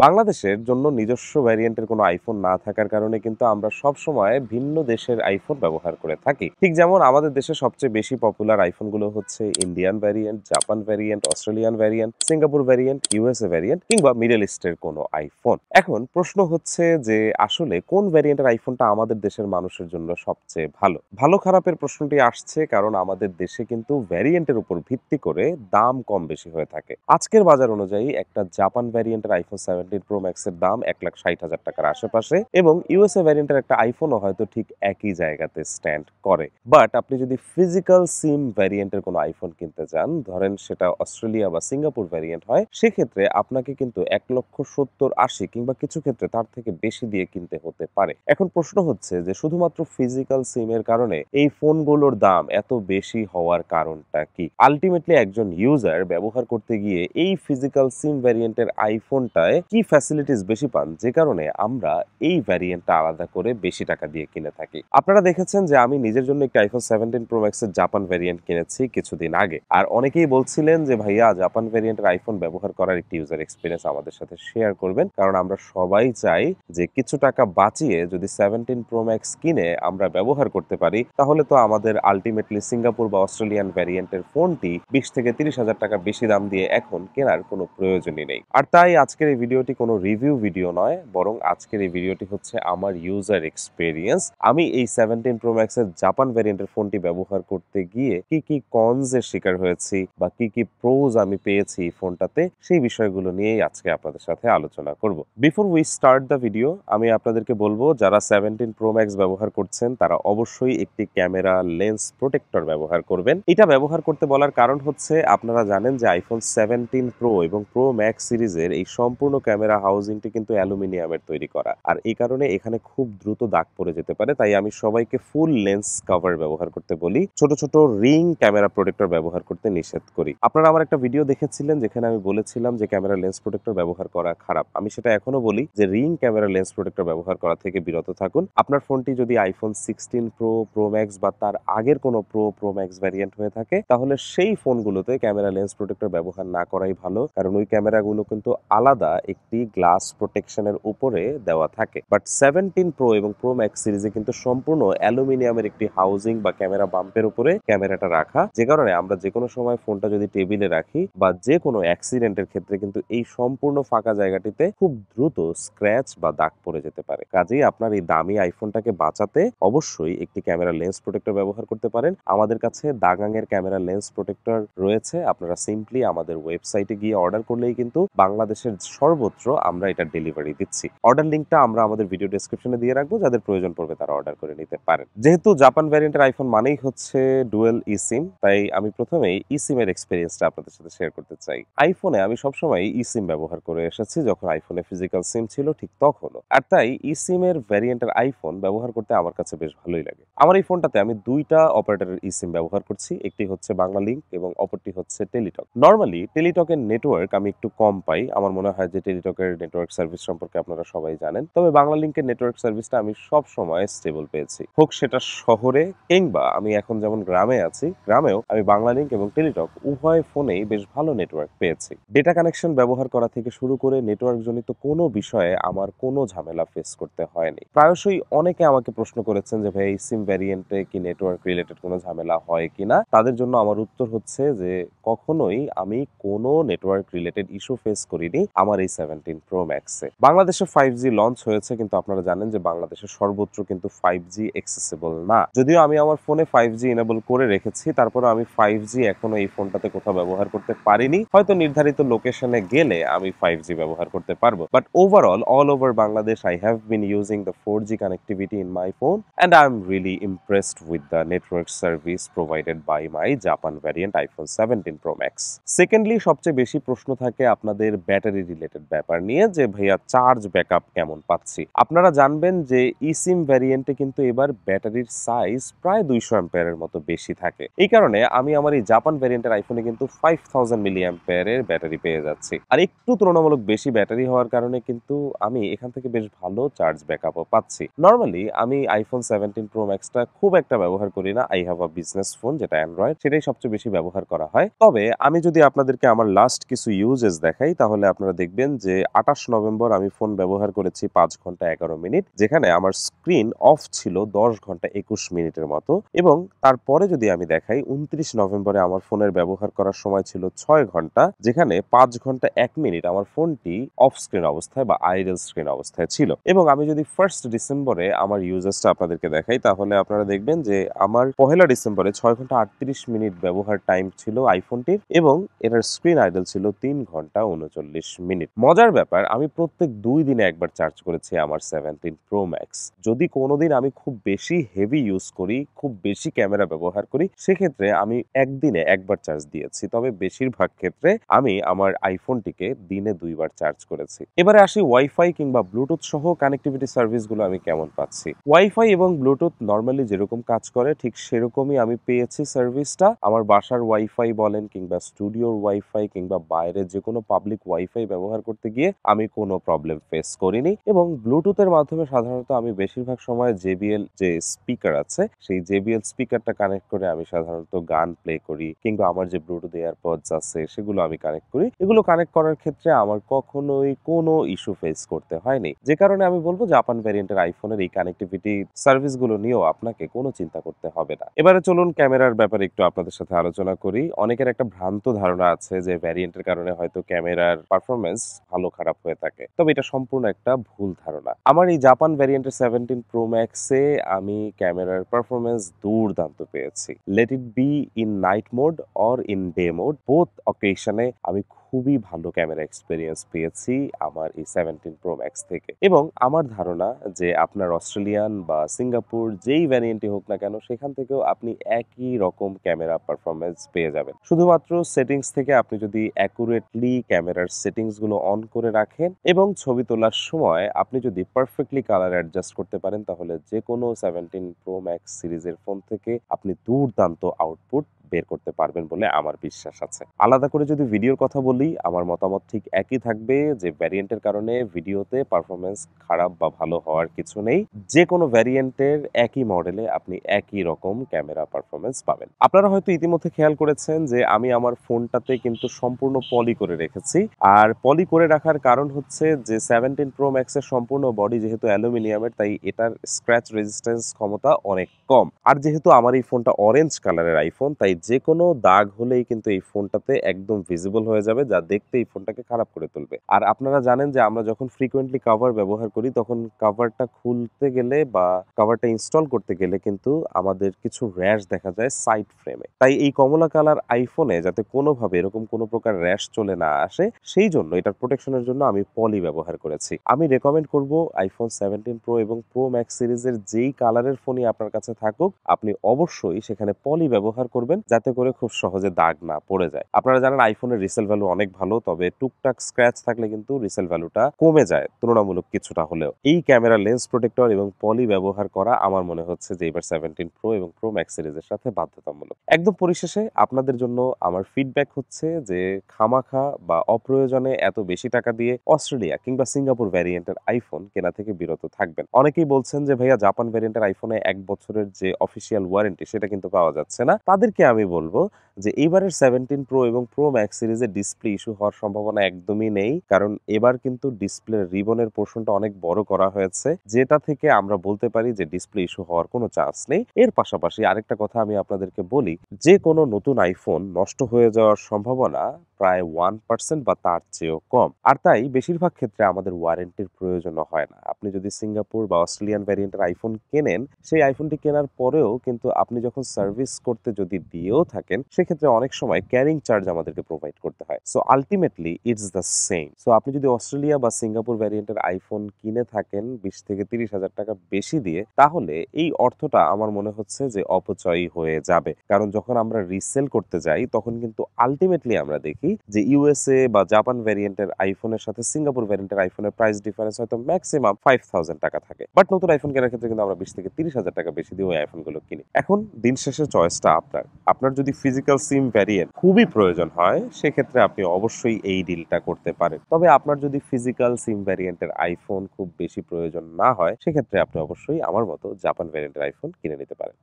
বাংলাদেশের জন্য নিজস্ব ভ্যারিয়েন্টের কোনো আইফোন না থাকার কারণে কিন্তু আমরা সবসময় ভিন্ন দেশের আইফোন ব্যবহার করে থাকি। ঠিক যেমন আমাদের দেশে সবচেয়ে বেশি পপুলার আইফোনগুলো হচ্ছে Indian variant, Japan variant, Australian variant, Singapore variant, USA variant কিংবা মিডল ইস্টের কোনো আইফোন। এখন প্রশ্ন হচ্ছে যে আসলে কোন ভ্যারিয়েন্টের আইফোনটা আমাদের দেশের মানুষের জন্য সবচেয়ে ভালো? ভালো খারাপের প্রশ্নটি আসছে কারণ আমাদের দেশে কিন্তু ভ্যারিয়েন্টের উপর ভিত্তি করে দাম কম বেশি হয়ে থাকে। আজকের বাজার অনুযায়ী একটা জাপান ভ্যারিয়েন্টের আইফোন 17 প্রো ম্যাক্সের দাম 1,60,000 টাকার আশেপাশে এবং ইউএসএ ভ্যারিয়েন্টের একটা আইফোনও হয়তো ঠিক একই জায়গাতে স্ট্যান্ড করে। বাট আপনি যদি ফিজিক্যাল সিম ভ্যারিয়েন্টের কোনো আইফোন কিনতে চান, ধরেন সেটা অস্ট্রেলিয়া বা সিঙ্গাপুর ভ্যারিয়েন্ট হয়, সেক্ষেত্রে আপনাকে কিন্তু 1,70,000-80 কিংবা কিছু ক্ষেত্রে তার থেকে বেশি দিয়ে কিনতে হতে পারে। এখন প্রশ্ন হচ্ছে যে শুধুমাত্র ফিজিক্যাল সিমের কারণে এই ফোনগুলোর দাম এত বেশি হওয়ার কারণটা কি? আলটিমেটলি একজন ইউজার ব্যবহার করতে গিয়ে এই ফিজিক্যাল সিম ভ্যারিয়েন্টের আইফোনটায় কি ফ্যাসিলিটিস বেশি পান যে কারণে আমরা এই ভ্যারিয়েন্টটা আলাদা করে বেশি টাকা দিয়ে কিনে থাকি? আপনারা দেখেছেন যে আমি নিজের জন্য একটি আইফোন 17 প্রো ম্যাক্সের জাপান ভ্যারিয়েন্ট কিনেছি কিছুদিন আগে। আর অনেকেই বলছিলেন যে ভাইয়া জাপান ভ্যারিয়েন্টের আইফোন ব্যবহার করার একটি ইউজার এক্সপেরিয়েন্স আমাদের সাথে শেয়ার করবেন, কারণ আমরা সবাই চাই যে কিছু টাকা বাঁচিয়ে যদি 17 প্রো ম্যাক্স কিনে আমরা ব্যবহার করতে পারি তাহলে তো আমাদের আলটিমেটলি সিঙ্গাপুর বা অস্ট্রেলিয়ান ভ্যারিয়েন্টের ফোনটি 20,000 থেকে 30,000 টাকা বেশি দাম দিয়ে এখন কেনার কোনো প্রয়োজনই নেই। আর তাই আজকের এই ভিডিওটি কোনো রিভিউ ভিডিও নয়, বরং আজকের এই ভিডিওটি হচ্ছে আমার ইউজার এক্সপেরিয়েন্স। আমি এই 17 প্রো ম্যাক্সের জাপান ভ্যারিয়েন্টের ফোনটি ব্যবহার করতে গিয়ে কি কি কনস এর শিকার হয়েছি বা কি কি প্রোজ আমি পেয়েছি এই ফোনটাতে, সেই বিষয়গুলো নিয়েই আজকে আপনাদের সাথে আলোচনা করব। Before we start the video, আমি আপনাদেরকে বলবো যারা 17 প্রো ম্যাক্স ব্যবহার করছেন তারা অবশ্যই একটি ক্যামেরা লেন্স প্রোটেক্টর ব্যবহার করবেন। এটা ব্যবহার করতে বলার কারণ হচ্ছে আপনারা জানেন যে আইফোন 17 প্রো এবং প্রো ম্যাক্স সিরিজের এই সম্পূর্ণ ক্যামেরা হাউজিংটি কিন্তু অ্যালুমিনিয়ামের তৈরি করা, আর এই কারণে এখানে খুব দ্রুত দাগ পড়ে যেতে পারে। তাই আমি সবাইকে ফুল লেন্স কভার ব্যবহার করতে বলি, ছোট ছোট রিং ক্যামেরা প্রোটেক্টর ব্যবহার করতে নিষেধ করি। আপনারা আমার একটা ভিডিও দেখেছিলেন যেখানে আমি বলেছিলাম যে ক্যামেরা লেন্স প্রোটেক্টর ব্যবহার করা খারাপ। আমি সেটা এখনো বলি যে রিং ক্যামেরা লেন্স প্রোটেক্টর ব্যবহার করা থেকে বিরত থাকুন। আপনার ফোনটি যদি আইফোন 16 প্রো, প্রো ম্যাক্স বা তার আগের কোনো প্রো ম্যাক্স ভ্যারিয়েন্ট হয়ে থাকে তাহলে সেই ফোনগুলোতে ক্যামেরা লেন্স প্রোটেক্টর ব্যবহার না করাই ভালো, কারণ ওই ক্যামেরাগুলো কিন্তু আলাদা একটি গ্লাস প্রোটেকশনের উপরে দেওয়া থাকে। বাট 17 প্রো এবং প্রো ম্যাক্স সিরিজে কিন্তু সম্পূর্ণ অ্যালুমিনিয়ামের একটি হাউজিং বা ক্যামেরা বাম্পের উপরে ক্যামেরাটা রাখা, যে কারণে আমরা যে কোনো সময় ফোনটা যদি টেবিলে রাখি বা যে কোনো অ্যাক্সিডেন্টের ক্ষেত্রে কিন্তু এই সম্পূর্ণ ফাঁকা জায়গাটিতে খুব দ্রুত স্ক্র্যাচ বা দাগ পড়ে যেতে পারে। কাজেই আপনার এই দামি আইফোনটাকে বাঁচাতে অবশ্যই একটি ক্যামেরা লেন্স প্রোটেক্টর ব্যবহার করতে পারেন। আমাদের কাছে দাগাংয়ের ক্যামেরা লেন্স প্রোটেক্টর রয়েছে, আপনারা সিম্পলি আমাদের ওয়েবসাইটে গিয়ে অর্ডার করলেই কিন্তু বাংলাদেশের সর্বত্র আমরা এটা ডেলিভারি দিচ্ছি। অর্ডার লিঙ্কটা আমরা আমাদের ভিডিও ডেসক্রিপশনে দিয়ে রাখবো, যাদের প্রয়োজন পড়বে তারা অর্ডার করে নিতে পারেন। যেহেতু জাপান ভ্যারিয়েন্টের আইফোন মানেই হচ্ছে ডুয়েল ই সিম, তাই আমি প্রথমেই ই সিমের এক্সপেরিয়েন্সটা আপনাদের সাথে শেয়ার করতে চাই। আইফোনে আমি সবসময় ই সিম ব্যবহার করে এসেছি, যখন আইফোনে ফিজিক্যাল সিম ছিল ঠিক তখনও। আর তাই ই সিমের ভ্যারিয়েন্টের আইফোন ব্যবহার করতে আমার কাছে বেশ ভালোই লাগে। আমার এই ফোনটাতে আমি দুইটা অপারেটরের ই সিম ব্যবহার করছি, একটি হচ্ছে বাংলালিংক এবং অপরটি হচ্ছে টেলিটক। নর্মালি টেলিটকের নেটওয়ার্ক আমি একটু কম পাই, আমার মনে হয় যে টেলিটকের নেটওয়ার্ক সার্ভিস সম্পর্কে আপনারা সবাই জানেন, তবে বাংলালিংকের নেটওয়ার্ক সার্ভিসটা আমি সব সময় স্টেবল পেয়েছি, হোক সেটা শহরে কিংবা আমি এখন যেমন গ্রামে আছি, গ্রামেও আমি বাংলালিংক এবং টেলিটক উভয় ফোনেই বেশ ভালো নেটওয়ার্ক পেয়েছি। ডেটা কানেকশন ব্যবহার করা থেকে শুরু করে নেটওয়ার্ক জনিত কোনো বিষয়ে আমার কোনো ঝামেলা ফেস করতে হয়নি। প্রায়শই অনেকে আমাকে প্রশ্ন করেছেন যে ভাই এই সিম ভ্যারিয়েন্টে কি নেটওয়ার্ক রিলেটেড কোনো ঝামেলা হয় কিনা। তাদের জন্য আমার উত্তর হচ্ছে যে কখনোই আমি কোনো নেটওয়ার্ক রিলেটেড ইস্যু ফেস করিনি আমার এই 17 প্রো ম্যাক্সে। বাংলাদেশে 5G লঞ্চ হয়েছে, কিন্তু আপনারা জানেন যে বাংলাদেশের সর্বত্র কিন্তু 5G অ্যাক্সেসিবল না। যদিও আমি আমার ফোনে 5G এনেবল করে রেখেছি, তারপরে আমি 5G এখনো এই ফোনটাতে কোথাও ব্যবহার করতে পারিনি। হয়তো নির্ধারিত লোকেশনে গেলে আমি 5G ব্যবহার করতে পারবো। But overall all over Bangladesh I have been using the 4G connectivity in my phone and I'm really impressed with the network service provided by my Japan variant iPhone 17 Pro Max. Secondly সবচেয়ে বেশি প্রশ্ন থাকে আপনাদের battery related ব্যাপার নিয়ে, যে ভাইয়া charge backup কেমন পাচ্ছি। আপনারা জানবেন যে ই সিম ভ্যারিয়েন্টে কিন্তু এবার ব্যাটারির সাইজ প্রায় 200 অ্যাম্পিয়ারের মতো বেশি থাকে। এই কারণে আমি আমার এই জাপান ভ্যারিয়েন্টের আইফোনে কিন্তু 5000 মিলি অ্যাম্পিয়ারের ব্যাটারি পেয়ে যাচ্ছি, আর একটু তুলনামূলক বেশি ব্যাটারি হওয়ার কারণে কিন্তু আমি এখান থেকে বেশ ভালো চার্জ ব্যাকআপও পাচ্ছি। নর্মালি আমি আইফোন 17 প্রো ম্যাক্সটা খুব একটা ব্যবহার করি না, I have a business phone যেটা অ্যান্ড্রয়েড, সেটাই সবচেয়ে বেশি ব্যবহার করা হয়। তবে আমি যদি আপনাদেরকে আমার লাস্ট কিছু ইউজেস দেখাই তাহলে আপনারা দেখবেন যে ২৮ নভেম্বর আমি ফোন ব্যবহার করেছি ৫ ঘন্টা ১১ মিনিট, যেখানে আমার স্ক্রিন অফ ছিল ১০ ঘন্টা ২১ মিনিটের মতো। এবং তারপরে যদি আমি দেখাই ২৯ নভেম্বরে আমার ফোনের ব্যবহার করার সময় ছিল ৬ ঘন্টা, যেখানে ৫ ঘন্টা ১ মিনিট আমার ফোনটি অফ স্ক্রিন অবস্থায় বা আইডল স্ক্রিন অবস্থায় ছিল। এবং আমি যদি 1 ডিসেম্বরে আমার ইউজেসটা আপনাদেরকে দেখাই, তাহলে আপনারা দেখবেন যে আমার ১ ডিসেম্বরে ৬ ঘন্টা ৩৮ মিনিট ব্যবহার টাইম ছিল আইফোনটির এবং এটার স্ক্রিন আইডল ছিল ৩ ঘন্টা ৩৯ মিনিট। মজার ব্যাপার, আমি প্রত্যেক ২ দিনে একবার চার্জ করেছি আমার 17 প্রো ম্যাক্স। যদি কোনোদিন আমি খুব বেশি হেভি ইউজ করি, খুব বেশি ক্যামেরা ব্যবহার করি, সেক্ষেত্রে আমি একদিনে একবার চার্জ দিয়েছি। তবে বেশিরভাগ ক্ষেত্রে আমি আমার আইফোনটিকে দিনে ২ বার চার্জ করেছি। এবারে আসি ওয়াইফাই কিংবা ব্লুটুথ সহ কানেক্টিভিটি সার্ভিসগুলো আমি কেমন পাচ্ছি। ওয়াইফাই এবং ব্লুটুথ নরমালি যেরকম কাজ করে ঠিক সেরকমই আমি পেয়েছি সার্ভিসটা। আমার বাসার ওয়াইফাই বলেন কিংবা স্টুডিওর ওয়াইফাই কিংবা বাইরে যেকোনো পাবলিক ওয়াইফাই ব্যবহার করতে গিয়ে আমি কোনো প্রবলেম ফেস করিনি। এবং ব্লুটুথের মাধ্যমে সাধারণত আমি বেশিরভাগ সময় JBL যে স্পিকার আছে, সেই JBL স্পিকারটা কানেক্ট করে আমি সাধারণত গান প্লে করি কিংবা আমার যে ব্লুটুথ এয়ারপডস আছে সেগুলো আমি কানেক্ট করি। এগুলো কানেক্ট করার ক্ষেত্রে আমার কখনোই কোনো ইস্যু ফেস করতে হয়নি। যে কারণে আমি বলব জাপান ভ্যারিয়েন্টের আইফোনের এই কানেক্টিভিটি সার্ভিসগুলো নিয়েও আপনাকে কোনো চিন্তা করতে হবে না। এবারে চলুন ক্যামেরার ব্যাপারে একটু আপনাদের সাথে আলোচনা করি। অনেকের একটা ভ্রান্ত ধারণা আছে যে ভ্যারিয়েন্টের কারণে হয়তো ক্যামেরার পারফরম্যান্স ভালো খারাপ হয়ে থাকে। তবে এটা সম্পূর্ণ একটা ভুল ধারণা। আমার এই জাপান ভ্যারিয়েন্টের 17 প্রো ম্যাক্সে আমি ক্যামেরার পারফরম্যান্স দুর্দান্ত পেয়েছি। Let it be in night mode or in day mode, both অকেশনে আমি খুবই ভালো ক্যামেরা এক্সপেরিয়েন্স পেয়েছি আমার এই 17 প্রো ম্যাক্স থেকে। এবং আমার ধারণা যে আপনার অস্ট্রেলিয়ান বা সিঙ্গাপুর যেই ভ্যারিয়েন্টই হোক না কেন, সেখান থেকেও আপনি একই রকম ক্যামেরা পারফরম্যান্স পেয়ে যাবেন। শুধুমাত্র সেটিংস থেকে আপনি যদি অ্যাকুরেটলি ক্যামেরার সেটিংস গুলো অন করে রাখেন এবং ছবি তোলার সময় আপনি যদি পারফেক্টলি কালার অ্যাডজাস্ট করতে পারেন, তাহলে যে কোনো 17 প্রো ম্যাক্স সিরিজের ফোন থেকে আপনি দুর্দান্ত আউটপুট বের করতে পারবেন বলে আমার বিশ্বাস আছে। আলাদা করে যদি ভিডিওর কথা বলি, আমার মতামত ঠিক একই থাকবে যে ভ্যারিয়েন্টের কারণে ভিডিওতে পারফরম্যান্স খারাপ বা ভালো হওয়ার কিছু নেই। যে কোনো ভ্যারিয়েন্টের একই মডেলে আপনি একই রকম ক্যামেরা পারফরম্যান্স পাবেন। আপনারা হয়তো ইতিমধ্যে খেয়াল করেছেন যে আমি আমার ফোনটাতে কিন্তু সম্পূর্ণ পলি করে রেখেছি। আর পলি করে রাখার কারণ হচ্ছে যে 17 প্রো ম্যাক্সের সম্পূর্ণ বডি যেহেতু অ্যালুমিনিয়ামের, তাই এটার স্ক্র্যাচ রেজিস্ট্যান্স ক্ষমতা অনেক কম। আর যেহেতু আমার এই ফোনটা অরেঞ্জ কালারের আইফোন, তাই যে কোনো দাগ হলেই কিন্তু এই ফোনটাতে একদম ভিজিবল হয়ে যাবে, যা দেখতে এই ফোনটাকে খারাপ করে তুলবে। আর আপনারা জানেন যে আমরা যখন ফ্রিকোয়েন্টলি কভার ব্যবহার করি, তখন কভারটা খুলতে গেলে বা কভারটা ইনস্টল করতে গেলে কিন্তু আমাদের কিছু র্যাশ দেখা যায় সাইড ফ্রেমে। তাই এই কমলা কালার আইফোনে যাতে কোনোভাবে এরকম কোনো প্রকার র্যাশ চলে না আসে, সেই জন্য এটার প্রোটেকশনের জন্য আমি পলি ব্যবহার করেছি। আমি রেকমেন্ড করব আইফোন 17 প্রো এবং প্রো ম্যাক্স সিরিজের যেই কালারের ফোনই আপনার কাছে থাকুক, আপনি অবশ্যই সেখানে পলি ব্যবহার করবেন, যাতে করে খুব সহজে দাগ না পড়ে যায়। আপনারা জানেন আইফোনের রিসেল ভ্যালু অনেক ভালো, তবে টুকটাক স্ক্র্যাচ থাকলে কিন্তু রিসেল ভ্যালুটা কমে যায় তুলনামূলক কিছুটা হলেও। এই ক্যামেরা লেন্স প্রোটেক্টর এবং পলি ব্যবহার করা আমার মনে হচ্ছে যে এবার 17 প্রো এবং প্রো ম্যাক্স সিরিজের সাথে বাধ্যতামূলক। একদম পরিশেষে আপনাদের জন্য আমার ফিডব্যাক হচ্ছে যে খামাখা বা অপ্রয়োজনে এত বেশি টাকা দিয়ে অস্ট্রেলিয়া কিংবা সিঙ্গাপুর ভ্যারিয়েন্টের আইফোন কেনা থেকে বিরত থাকবেন। অনেকেই বলছেন যে ভাইয়া জাপান ভ্যারিয়েন্টের আইফোনে 1 বছরের যে অফিসিয়াল ওয়ারেন্টি সেটা কিন্তু পাওয়া যাচ্ছে না। তাদেরকে আমি বলবো যে এবারের 17 প্রো এবং প্রো ম্যাক্স সিরিজের ডিসপ্লে ইস্যু হওয়ার সম্ভাবনা একদমই নেই, কারণ এবার কিন্তু ডিসপ্লে রিবনের পোর্শনটা অনেক বড় করা হয়েছে, যেটা থেকে আমরা বলতে পারি যে ডিসপ্লে ইস্যু হওয়ার কোনো চান্স নেই। এর পাশাপাশি আরেকটা কথা আমি আপনাদেরকে বলি, যে কোনো নতুন আইফোন নষ্ট হয়ে যাওয়ার সম্ভাবনা প্রায় 1% বা তার চেয়েও কম। আর তাই বেশিরভাগ ক্ষেত্রে আমাদের ওয়ারেন্টির প্রয়োজনও হয় না। আপনি যদি সিঙ্গাপুর বা অস্ট্রেলিয়ান ভ্যারিয়েন্টের আইফোন কেনেন, সেই আইফোনটি কেনার পরেও কিন্তু আপনি যখন সার্ভিস করতে যদি দিয়েও থাকেন, সেক্ষেত্রে অনেক সময় ক্যারিং চার্জ আমাদেরকে প্রোভাইড করতে হয়। So ultimately it's the same. So আপনি যদি অস্ট্রেলিয়া বা সিঙ্গাপুর ভ্যারিয়েন্টের আইফোন কিনে থাকেন 20 থেকে 30,000 টাকা বেশি দিয়ে, তাহলে এই অর্থটা আমার মনে হচ্ছে যে অপচয়ই হয়ে যাবে। কারণ যখন আমরা রিসেল করতে যাই, তখন কিন্তু আলটিমেটলি আমরা দেখি যে ইউএসএ বা জাপান ভ্যারিয়েন্টের আইফোনের সাথে সিঙ্গাপুর ভ্যারিয়েন্টের আইফোনের প্রাইস ডিফারেন্স হয়তো ম্যাক্সিমাম 5,000 টাকা থাকে। বাট নতুন আইফোন কেনার ক্ষেত্রে কিন্তু আমরা 20 থেকে 30,000 টাকা বেশি দিয়ে ওই আইফোনগুলো কিনি। এখন দিন শেষে চয়েসটা আপনার। আপনার যদি ফিজিক্যাল সিম ভ্যারিয়েন্ট খুবই প্রয়োজন হয়, সেক্ষেত্রে আপনি অবশ্যই এই ডিলটা করতে পারেন। তবে আপনার যদি ফিজিক্যাল সিম ভ্যারিয়েন্টের আইফোন খুব বেশি প্রয়োজন না হয়, সেক্ষেত্রে আপনি অবশ্যই আমার মতো জাপান ভ্যারিয়েন্টের আইফোন কিনে নিতে পারেন।